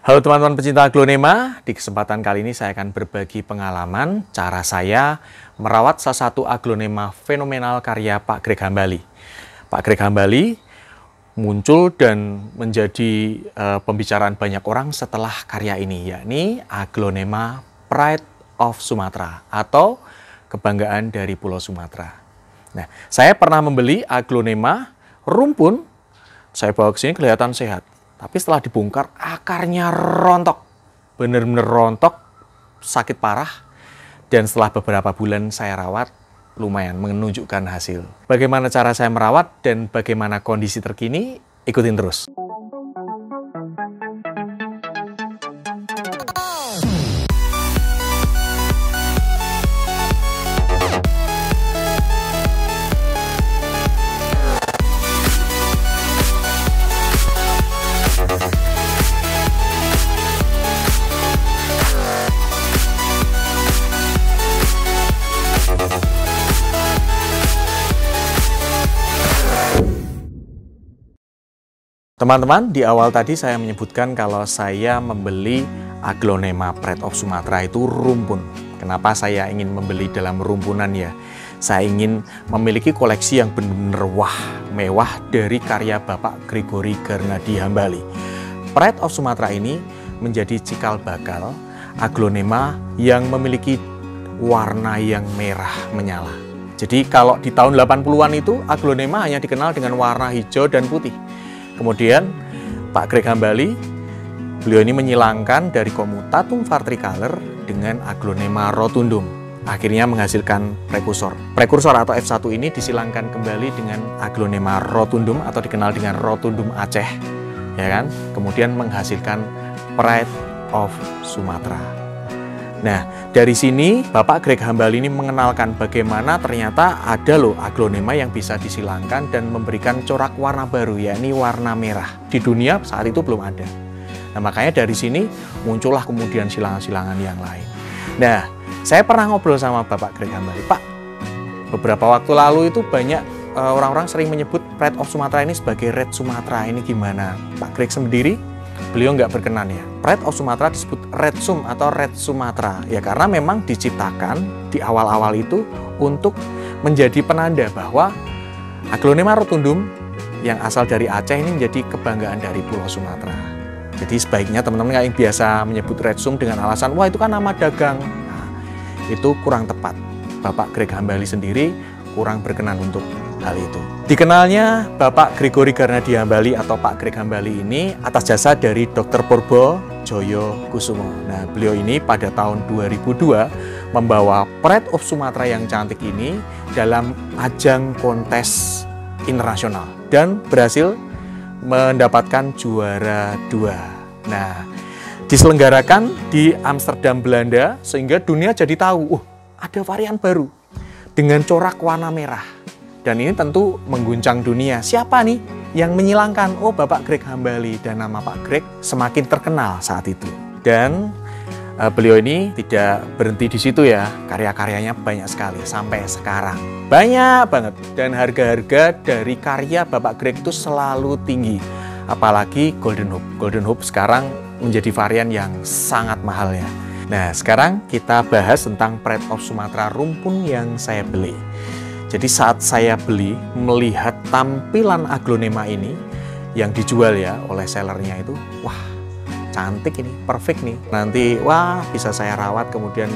Halo teman-teman pecinta aglonema, di kesempatan kali ini saya akan berbagi pengalaman cara saya merawat salah satu aglonema fenomenal karya Pak Greg Hambali. Pak Greg Hambali muncul dan menjadi pembicaraan banyak orang setelah karya ini, yakni aglonema Pride of Sumatra atau kebanggaan dari Pulau Sumatera. Nah, saya pernah membeli aglonema rumpun, saya bawa ke sini kelihatan sehat. Tapi setelah dibongkar, akarnya rontok. Benar-benar rontok, sakit parah. Dan setelah beberapa bulan saya rawat, lumayan menunjukkan hasil. Bagaimana cara saya merawat dan bagaimana kondisi terkini, ikutin terus. Teman-teman, di awal tadi saya menyebutkan kalau saya membeli aglonema Pride of Sumatra itu rumpun. Kenapa saya ingin membeli dalam rumpunan ya? Saya ingin memiliki koleksi yang benar-benar mewah dari karya Bapak Gregory Garnadi Hambali. Pride of Sumatra ini menjadi cikal bakal aglonema yang memiliki warna yang merah menyala. Jadi kalau di tahun 80-an itu aglonema hanya dikenal dengan warna hijau dan putih. Kemudian Pak Greg Hambali, beliau ini menyilangkan dari Comutatum Verticale dengan aglonema rotundum. Akhirnya menghasilkan prekursor. Prekursor atau F1 ini disilangkan kembali dengan aglonema rotundum atau dikenal dengan rotundum Aceh, ya kan? Kemudian menghasilkan Pride of Sumatra. Nah, dari sini Bapak Greg Hambali ini mengenalkan bagaimana ternyata ada loh aglonema yang bisa disilangkan dan memberikan corak warna baru, yakni warna merah. Di dunia saat itu belum ada. Nah, makanya dari sini muncullah kemudian silangan-silangan yang lain. Nah, saya pernah ngobrol sama Bapak Greg Hambali, Pak, beberapa waktu lalu itu banyak orang-orang sering menyebut Pride of Sumatra ini sebagai Red Sumatra. Ini gimana? Pak Greg sendiri, beliau nggak berkenan ya. Pride of Sumatra disebut Red Sum atau Red Sumatra. Ya karena memang diciptakan di awal-awal itu untuk menjadi penanda bahwa aglonema rotundum yang asal dari Aceh ini menjadi kebanggaan dari Pulau Sumatera. Jadi sebaiknya teman-teman yang biasa menyebut Red Sum dengan alasan, wah itu kan nama dagang. Nah, itu kurang tepat. Bapak Greg Hambali sendiri kurang berkenan untuk hal itu. Dikenalnya Bapak Gregory Garnadi Hambali atau Pak Greg Hambali ini atas jasa dari Dr. Purbo Joyo Kusumo. Nah, beliau ini pada tahun 2002 membawa Pride of Sumatra yang cantik ini dalam ajang kontes internasional dan berhasil mendapatkan juara 2. Nah, diselenggarakan di Amsterdam, Belanda, sehingga dunia jadi tahu, ada varian baru dengan corak warna merah. Dan ini tentu mengguncang dunia. Siapa nih yang menyilangkan? Oh, Bapak Greg Hambali. Dan nama Pak Greg semakin terkenal saat itu. Dan beliau ini tidak berhenti di situ ya. Karya-karyanya banyak sekali sampai sekarang. Banyak banget. Dan harga-harga dari karya Bapak Greg itu selalu tinggi. Apalagi Golden Hope. Golden Hope sekarang menjadi varian yang sangat mahal ya. Nah, sekarang kita bahas tentang Pride of Sumatra rumpun yang saya beli. Jadi saat saya beli, melihat tampilan aglonema ini yang dijual ya oleh sellernya itu, wah cantik ini, perfect nih. Nanti wah bisa saya rawat, kemudian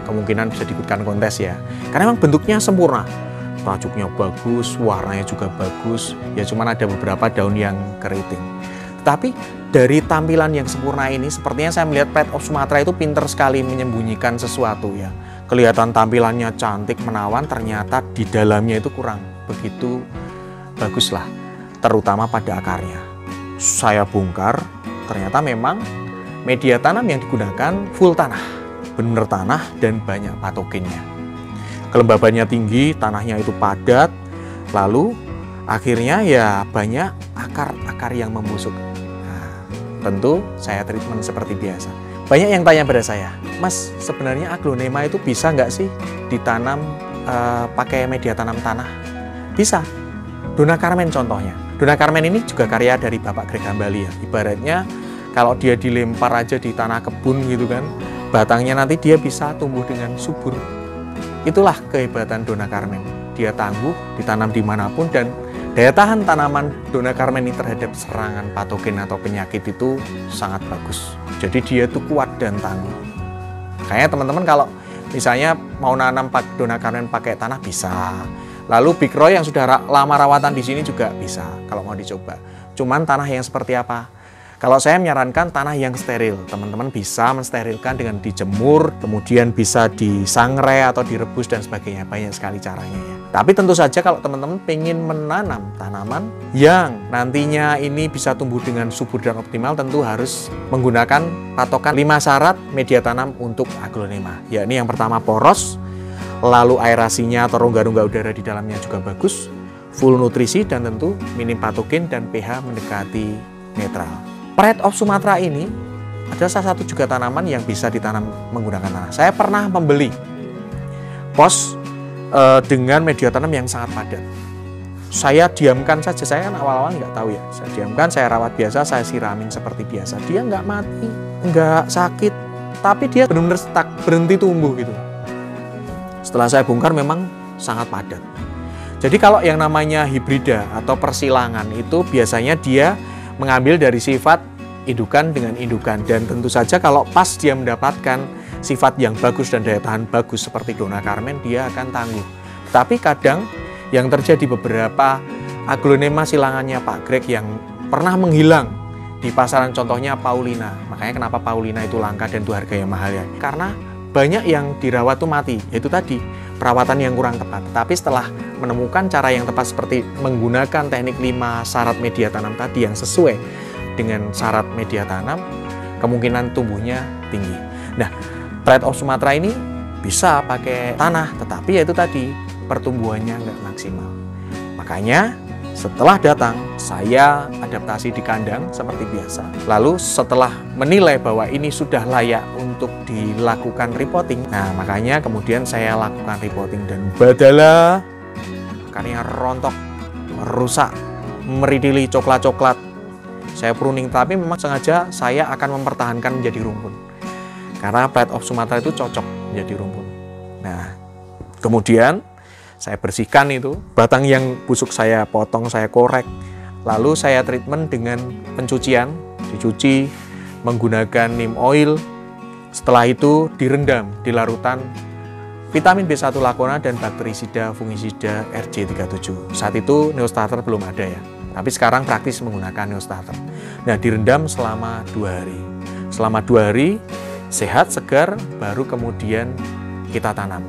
kemungkinan bisa diikutkan kontes ya. Karena memang bentuknya sempurna, tajuknya bagus, warnanya juga bagus. Ya cuman ada beberapa daun yang keriting. Tapi dari tampilan yang sempurna ini, sepertinya saya melihat Pride of Sumatra itu pinter sekali menyembunyikan sesuatu ya. Kelihatan tampilannya cantik menawan, ternyata di dalamnya itu kurang begitu baguslah, terutama pada akarnya. Saya bongkar, ternyata memang media tanam yang digunakan full tanah, bener tanah dan banyak patogennya. Kelembabannya tinggi, tanahnya itu padat, lalu akhirnya ya banyak akar-akar yang membusuk. Nah, tentu saya treatment seperti biasa. Banyak yang tanya pada saya, Mas, sebenarnya aglonema itu bisa nggak sih ditanam pakai media tanam tanah? Bisa. Dona Carmen contohnya. Dona Carmen ini juga karya dari Bapak Greg Hambali ya. Ibaratnya Kalau dia dilempar aja di tanah kebun gitu kan, batangnya nanti dia bisa tumbuh dengan subur. Itulah kehebatan Dona Carmen. Dia tangguh, ditanam dimanapun, dan daya tahan tanaman Dona Carmen ini terhadap serangan patogen atau penyakit itu sangat bagus. Jadi dia tuh kuat dan tangguh. Kayaknya teman-teman kalau misalnya mau nanam Dona Carmen pakai tanah bisa. Lalu Big Roy yang sudah lama rawatan di sini juga bisa kalau mau dicoba. Cuman tanah yang seperti apa? Kalau saya menyarankan tanah yang steril, teman-teman bisa mensterilkan dengan dijemur, kemudian bisa disangrai atau direbus dan sebagainya. Banyak sekali caranya ya. Tapi tentu saja kalau teman-teman pengen menanam tanaman yang nantinya ini bisa tumbuh dengan subur dan optimal, tentu harus menggunakan patokan 5 syarat media tanam untuk aglonema. Yakni yang pertama poros, lalu aerasinya atau rongga-rongga udara di dalamnya juga bagus, full nutrisi, dan tentu minim patogen dan pH mendekati netral. Pride of Sumatra ini adalah salah satu juga tanaman yang bisa ditanam menggunakan tanah. Saya pernah membeli pos dengan media tanam yang sangat padat. Saya diamkan saja, saya kan awal-awal nggak tahu ya. Saya diamkan, saya rawat biasa, saya siramin seperti biasa. Dia nggak mati, nggak sakit, tapi dia benar-benar stuck, berhenti tumbuh gitu. Setelah saya bongkar memang sangat padat. Jadi kalau yang namanya hibrida atau persilangan itu biasanya dia mengambil dari sifat indukan dengan indukan, dan tentu saja kalau pas dia mendapatkan sifat yang bagus dan daya tahan bagus seperti Dona Carmen, dia akan tangguh. Tapi kadang yang terjadi beberapa aglonema silangannya Pak Greg yang pernah menghilang di pasaran, contohnya Paulina. Makanya kenapa Paulina itu langka dan itu harganya mahal ya, karena banyak yang dirawat tuh mati, yaitu tadi perawatan yang kurang tepat. Tapi setelah menemukan cara yang tepat seperti menggunakan teknik 5 syarat media tanam tadi yang sesuai dengan syarat media tanam, kemungkinan tumbuhnya tinggi. Nah, Pride of Sumatra ini bisa pakai tanah, tetapi yaitu tadi pertumbuhannya nggak maksimal. Makanya setelah datang, saya adaptasi di kandang seperti biasa. Lalu setelah menilai bahwa ini sudah layak untuk dilakukan repotting, nah makanya kemudian saya lakukan repotting, dan badala akarnya rontok, rusak, meridili coklat-coklat. Saya pruning, tapi memang sengaja saya akan mempertahankan menjadi rumpun. Karena Pride of Sumatra itu cocok menjadi rumpun. Nah, kemudian saya bersihkan itu, batang yang busuk saya potong, saya korek. Lalu saya treatment dengan pencucian, dicuci menggunakan neem oil. Setelah itu direndam di larutan vitamin B1 lakona dan bakterisida fungisida RJ37. Saat itu Neostarter belum ada ya, tapi sekarang praktis menggunakan Neostarter. Nah, direndam selama 2 hari. Selama 2 hari, sehat, segar, baru kemudian kita tanam.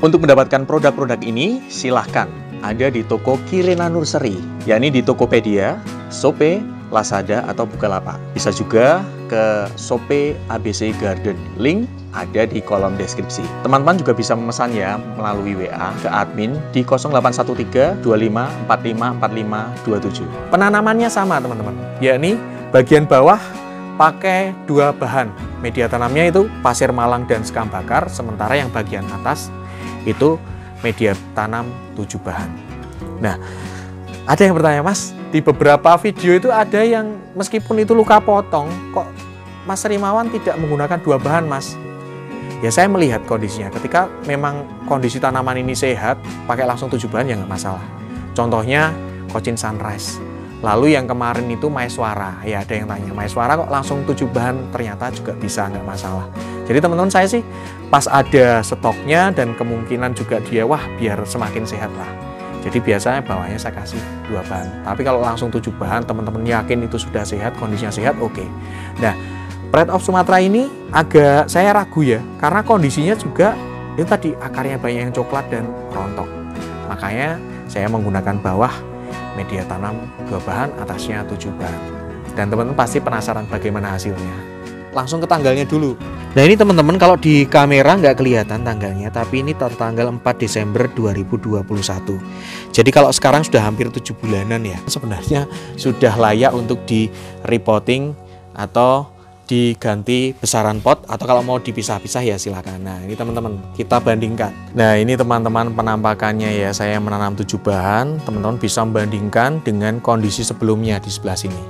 Untuk mendapatkan produk-produk ini, silahkan ada di toko Kirina Nursery, yakni di Tokopedia, Shopee, Lazada, atau Bukalapak. Bisa juga ke Shopee ABC Garden, link ada di kolom deskripsi. Teman-teman juga bisa memesan ya melalui WA ke admin di 0813 25 45 45 27. Penanamannya sama teman-teman, yakni bagian bawah pakai 2 bahan. Media tanamnya itu pasir malang dan sekam bakar, sementara yang bagian atas itu media tanam 7 bahan. Nah, ada yang bertanya, Mas, di beberapa video itu ada yang meskipun itu luka potong, kok Mas Rimawan tidak menggunakan 2 bahan, Mas? Ya, saya melihat kondisinya. Ketika memang kondisi tanaman ini sehat, pakai langsung 7 bahan ya nggak masalah. Contohnya Cochin Sunrise. Lalu yang kemarin itu Maeswara. Ya, ada yang tanya, Maeswara kok langsung 7 bahan? Ternyata juga bisa, nggak masalah. Jadi teman-teman, saya sih pas ada stoknya dan kemungkinan juga dia, wah biar semakin sehat lah. Jadi biasanya bawahnya saya kasih 2 bahan. Tapi kalau langsung 7 bahan, teman-teman yakin itu sudah sehat, kondisinya sehat, oke. Nah, Pride of Sumatra ini agak saya ragu ya, karena kondisinya juga itu tadi akarnya banyak yang coklat dan rontok. Makanya saya menggunakan bawah media tanam 2 bahan, atasnya 7 bahan. Dan teman-teman pasti penasaran bagaimana hasilnya. Langsung ke tanggalnya dulu. Nah, ini teman-teman kalau di kamera nggak kelihatan tanggalnya, tapi ini tertanggal 4 Desember 2021. Jadi kalau sekarang sudah hampir 7 bulanan ya, sebenarnya sudah layak untuk di repotting atau diganti besaran pot, atau kalau mau dipisah-pisah ya silakan. Nah, ini teman-teman kita bandingkan. Nah, ini teman-teman penampakannya ya, saya menanam 7 bahan, teman-teman bisa membandingkan dengan kondisi sebelumnya di sebelah sini.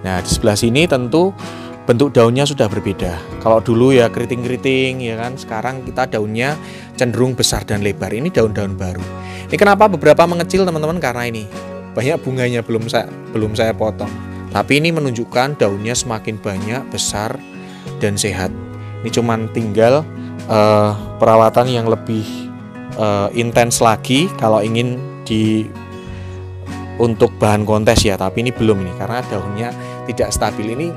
Nah, di sebelah sini tentu bentuk daunnya sudah berbeda. Kalau dulu ya keriting-keriting ya kan, sekarang kita daunnya cenderung besar dan lebar. Ini daun-daun baru. Ini kenapa beberapa mengecil teman-teman, karena ini banyak bunganya belum saya potong. Tapi ini menunjukkan daunnya semakin banyak, besar dan sehat. Ini cuman tinggal perawatan yang lebih intens lagi kalau ingin untuk bahan kontes ya, tapi ini belum ini karena daunnya tidak stabil. Ini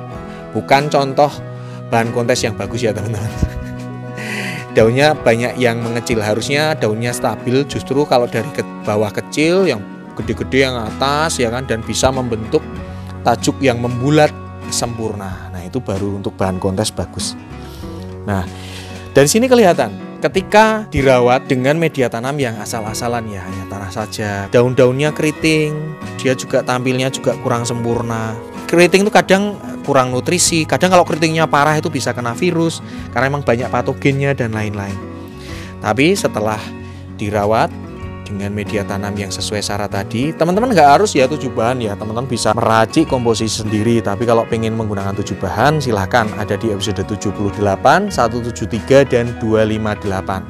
bukan contoh bahan kontes yang bagus ya teman-teman. Daunnya banyak yang mengecil, harusnya daunnya stabil. Justru kalau dari bawah kecil, yang gede-gede yang atas ya kan, dan bisa membentuk tajuk yang membulat sempurna. Nah, itu baru untuk bahan kontes bagus. Nah, dari sini kelihatan ketika dirawat dengan media tanam yang asal-asalan ya, hanya tanah saja, daun-daunnya keriting, dia juga tampilnya juga kurang sempurna. Keriting itu kadang kurang nutrisi, kadang kalau keritingnya parah itu bisa kena virus karena memang banyak patogennya dan lain-lain. Tapi setelah dirawat dengan media tanam yang sesuai syarat tadi, teman-teman nggak harus ya 7 bahan ya, teman-teman bisa meracik komposisi sendiri. Tapi kalau pengen menggunakan 7 bahan, silahkan, ada di episode 78, 173, dan 258.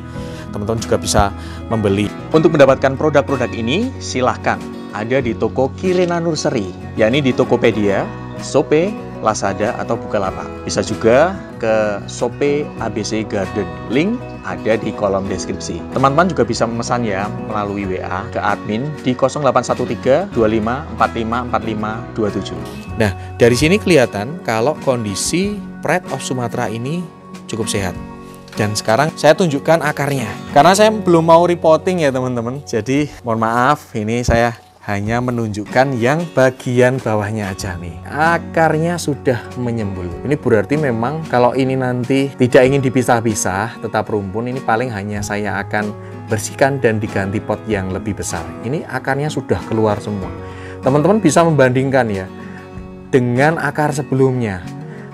Teman-teman juga bisa membeli. Untuk mendapatkan produk-produk ini, silahkan ada di toko Kirina Nursery, yakni di Tokopedia, Shopee, Lazada, atau Bukalapak. Bisa juga ke Shopee ABC Garden. Link ada di kolom deskripsi. Teman-teman juga bisa memesan ya melalui WA ke admin di 0813 25 45 45 27. Nah, dari sini kelihatan kalau kondisi Pride of Sumatra ini cukup sehat. Dan sekarang saya tunjukkan akarnya. Karena saya belum mau reporting ya teman-teman. Jadi mohon maaf, ini saya hanya menunjukkan yang bagian bawahnya aja nih. Akarnya sudah menyembul. Ini berarti memang kalau ini nanti tidak ingin dipisah-pisah, tetap rumpun, ini paling hanya saya akan bersihkan dan diganti pot yang lebih besar. Ini akarnya sudah keluar semua. Teman-teman bisa membandingkan ya dengan akar sebelumnya,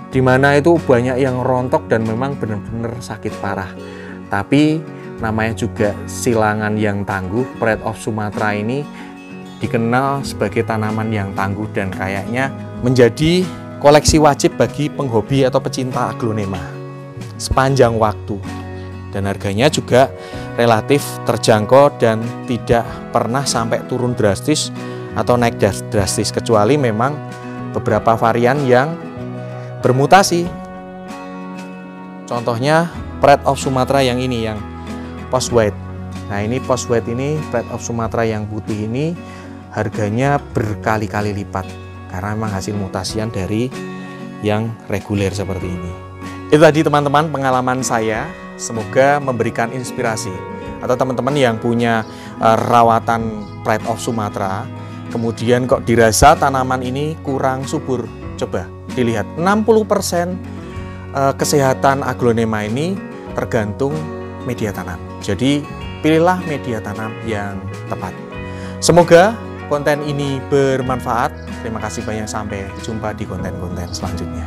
di mana itu banyak yang rontok dan memang benar-benar sakit parah. Tapi namanya juga silangan yang tangguh. Pride of Sumatra ini dikenal sebagai tanaman yang tangguh dan kayaknya menjadi koleksi wajib bagi penghobi atau pecinta aglonema sepanjang waktu. Dan harganya juga relatif terjangkau dan tidak pernah sampai turun drastis atau naik drastis, kecuali memang beberapa varian yang bermutasi. Contohnya Pride of Sumatra yang ini, yang post white. Nah, ini post white ini, Pride of Sumatra yang putih ini harganya berkali-kali lipat karena memang hasil mutasian dari yang reguler seperti ini. Itu tadi teman-teman pengalaman saya, semoga memberikan inspirasi. Atau teman-teman yang punya rawatan Pride of Sumatra, kemudian kok dirasa tanaman ini kurang subur, coba dilihat 60% kesehatan aglonema ini tergantung media tanam. Jadi pilihlah media tanam yang tepat. Semoga konten ini bermanfaat. Terima kasih banyak, sampai jumpa di konten-konten selanjutnya.